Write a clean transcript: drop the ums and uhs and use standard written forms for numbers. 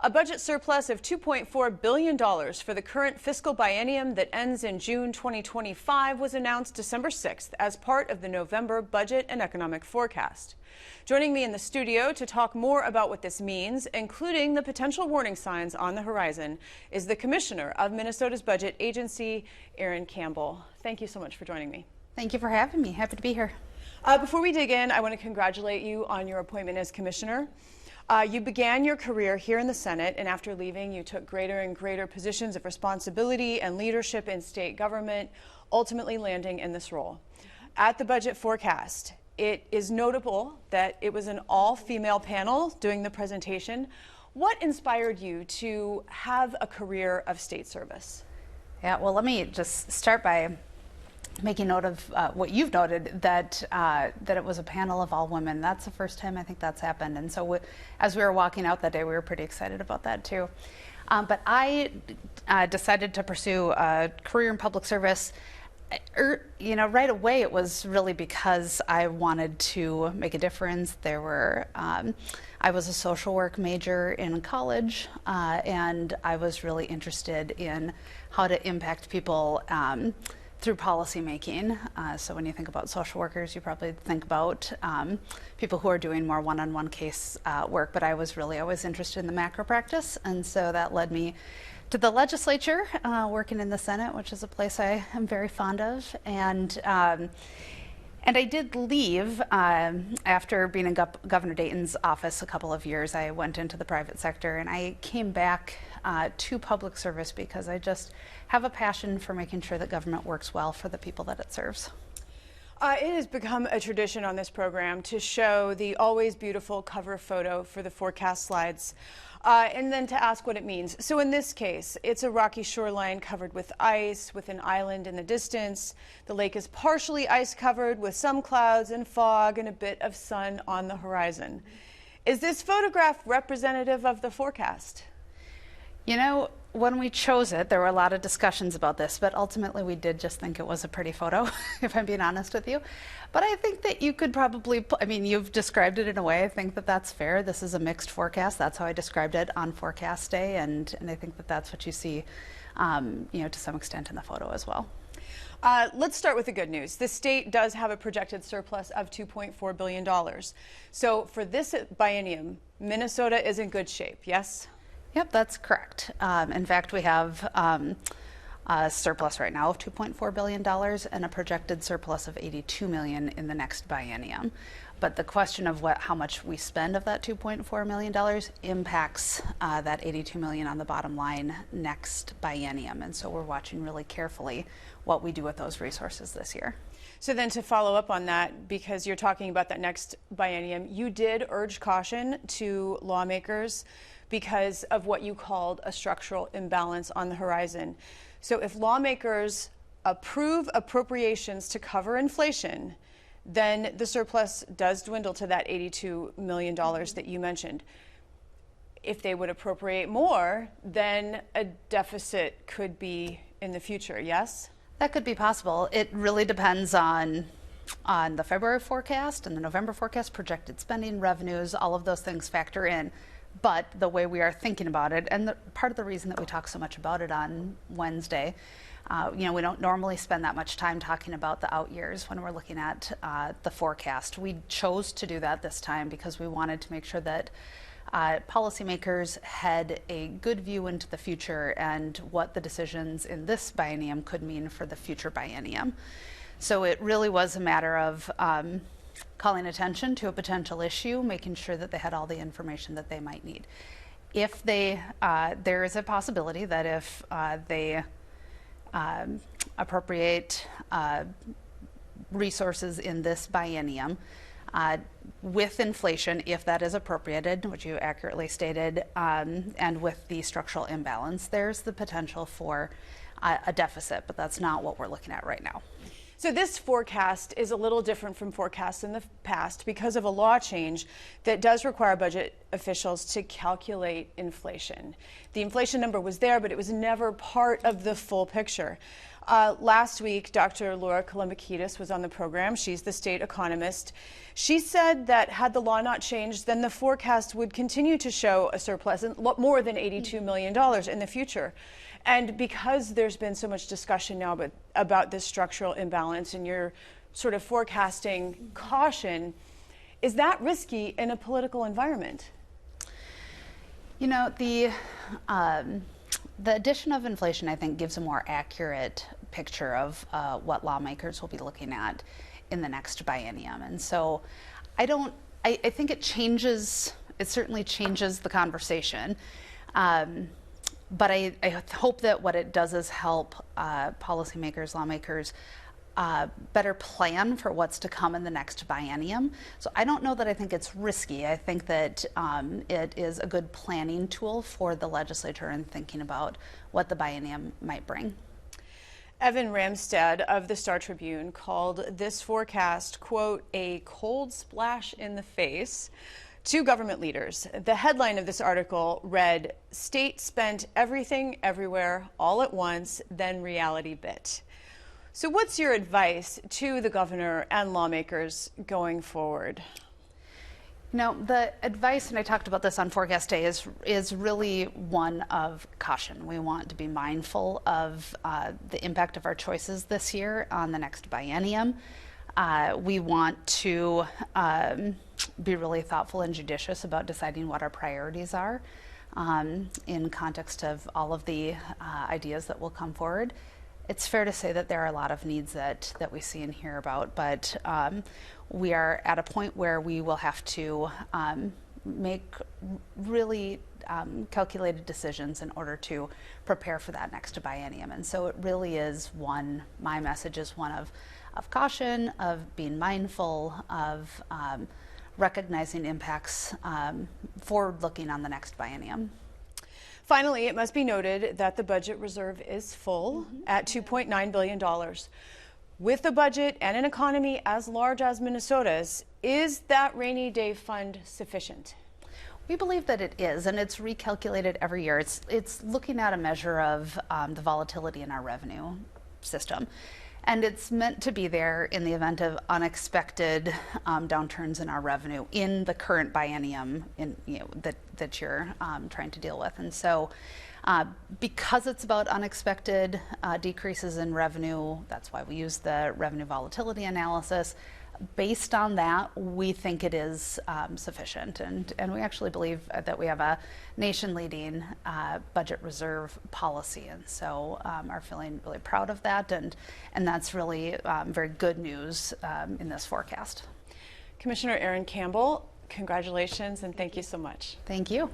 A budget surplus of $2.4 billion for the current fiscal biennium that ends in June 2025 was announced December 6th as part of the November budget and economic forecast. Joining me in the studio to talk more about what this means, including the potential warning signs on the horizon, is the Commissioner of Minnesota's Budget Agency, Erin Campbell. Thank you so much for joining me. Thank you for having me. Happy to be here. Before we dig in, I want to congratulate you on your appointment as Commissioner. You began your career here in the Senate, and after leaving, you took greater and greater positions of responsibility and leadership in state government, ultimately landing in this role. At the budget forecast, it is notable that it was an all-female panel doing the presentation. What inspired you to have a career of state service? Yeah, well, let me just start by making note of what you've noted, that that it was a panel of all women. That's the first time I think that's happened. And so as we were walking out that day, we were pretty excited about that too. But I decided to pursue a career in public service. Right away it was really because I wanted to make a difference. I was a social work major in college, and I was really interested in how to impact people through policy making. So when you think about social workers, you probably think about people who are doing more one-on-one case work, but I was really always interested in the macro practice, and so that led me to the legislature, working in the Senate, which is a place I am very fond of. And I did leave after being in Governor Dayton's office a couple of years. I went into the private sector, and I came back to public service because I just have a passion for making sure that government works well for the people that it serves. It has become a tradition on this program to show the always beautiful cover photo for the forecast slides, and then to ask what it means. So in this case, it's a rocky shoreline covered with ice, with an island in the distance. The lake is partially ice covered with some clouds and fog and a bit of sun on the horizon. Is this photograph representative of the forecast? You know, when we chose it, there were a lot of discussions about this, but ultimately we did just think it was a pretty photo, if I'm being honest with you. But I think that you could probably, you've described it in a way, I think that that's fair. This is a mixed forecast. That's how I described it on forecast day, and I think that that's what you see, to some extent in the photo as well. Let's start with the good news. The state does have a projected surplus of $2.4 billion. So for this biennium, Minnesota is in good shape, yes? Yep, that's correct. In fact, we have a surplus right now of $2.4 billion and a projected surplus of $82 million in the next biennium. But the question of how much we spend of that $2.4 million impacts that $82 million on the bottom line next biennium. And so we're watching really carefully what we do with those resources this year. So then to follow up on that, because you're talking about that next biennium, you did urge caution to lawmakers because of what you called a structural imbalance on the horizon. So if lawmakers approve appropriations to cover inflation, then the surplus does dwindle to that $82 million that you mentioned. If they would appropriate more, then a deficit could be in the future, yes? That could be possible. It really depends on the February forecast and the November forecast, projected spending, revenues, all of those things factor in. But the way we are thinking about it, and part of the reason that we talk so much about it on Wednesday, we don't normally spend that much time talking about the out years when we're looking at the forecast. We chose to do that this time because we wanted to make sure that policymakers had a good view into the future and what the decisions in this biennium could mean for the future biennium. So it really was a matter of calling attention to a potential issue, making sure that they had all the information that they might need. If there is a possibility that if they appropriate resources in this biennium with inflation, if that is appropriated, which you accurately stated, and with the structural imbalance, there's the potential for a deficit, but that's not what we're looking at right now. So this forecast is a little different from forecasts in the past because of a law change that does require budget officials to calculate inflation. The inflation number was there, but it was never part of the full picture. Last week, Dr. Loehrke was on the program. She's the state economist. She said that had the law not changed, then the forecast would continue to show a surplus, more than $82 million in the future. And because there's been so much discussion now about this structural imbalance and you're sort of forecasting caution, is that risky in a political environment? You know, the addition of inflation, I think, gives a more accurate picture of what lawmakers will be looking at in the next biennium. And so I think it certainly changes the conversation. But I hope that what it does is help policymakers, lawmakers, better plan for what's to come in the next biennium. So I don't know that I think it's risky. I think that it is a good planning tool for the legislature in thinking about what the biennium might bring. Evan Ramstad of the Star Tribune called this forecast, quote, a cold splash in the face to government leaders. The headline of this article read, "State spent everything everywhere all at once, then reality bit." So what's your advice to the governor and lawmakers going forward? You know, the advice, and I talked about this on Forecast Day, is really one of caution. We want to be mindful of the impact of our choices this year on the next biennium. We want to be really thoughtful and judicious about deciding what our priorities are in context of all of the ideas that will come forward. It's fair to say that there are a lot of needs that we see and hear about, but we are at a point where we will have to make really calculated decisions in order to prepare for that next biennium. And so it really is my message is one of caution, of being mindful, of recognizing impacts, forward-looking on the next biennium. Finally, it must be noted that the budget reserve is full at $2.9 billion. With a budget and an economy as large as Minnesota's, is that rainy day fund sufficient? We believe that it is, and it's recalculated every year. It's looking at a measure of the volatility in our revenue system. And it's meant to be there in the event of unexpected downturns in our revenue in the current biennium that you're trying to deal with. And so because it's about unexpected decreases in revenue, that's why we use the revenue volatility analysis. Based on that, we think it is sufficient, and we actually believe that we have a nation-leading budget reserve policy, and so are feeling really proud of that, and that's really very good news in this forecast. Commissioner Erin Campbell, congratulations and thank you so much. Thank you.